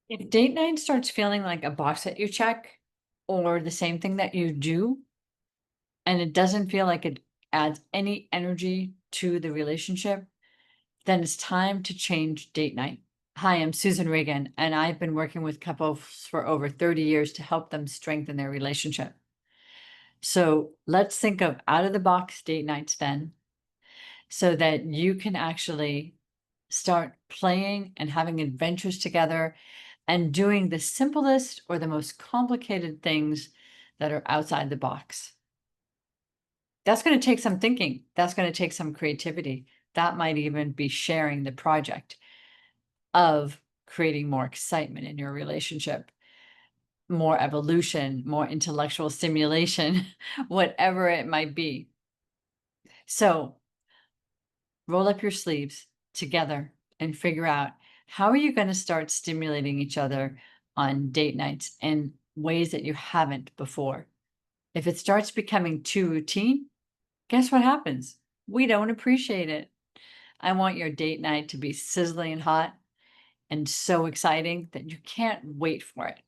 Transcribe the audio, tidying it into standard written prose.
If date night starts feeling like a box that you check or the same thing that you do, and it doesn't feel like it adds any energy to the relationship, then it's time to change date night. Hi, I'm Susan Regan, and I've been working with couples for over 30 years to help them strengthen their relationship. So let's think of out of the box date nights then, so that you can actually start playing and having adventures together and doing the simplest or the most complicated things that are outside the box. That's going to take some thinking. That's going to take some creativity. That might even be sharing the project of creating more excitement in your relationship, more evolution, more intellectual stimulation, whatever it might be. So roll up your sleeves together and figure out how are you going to start stimulating each other on date nights in ways that you haven't before. If it starts becoming too routine, guess what happens? We don't appreciate it. I want your date night to be sizzling hot and so exciting that you can't wait for it.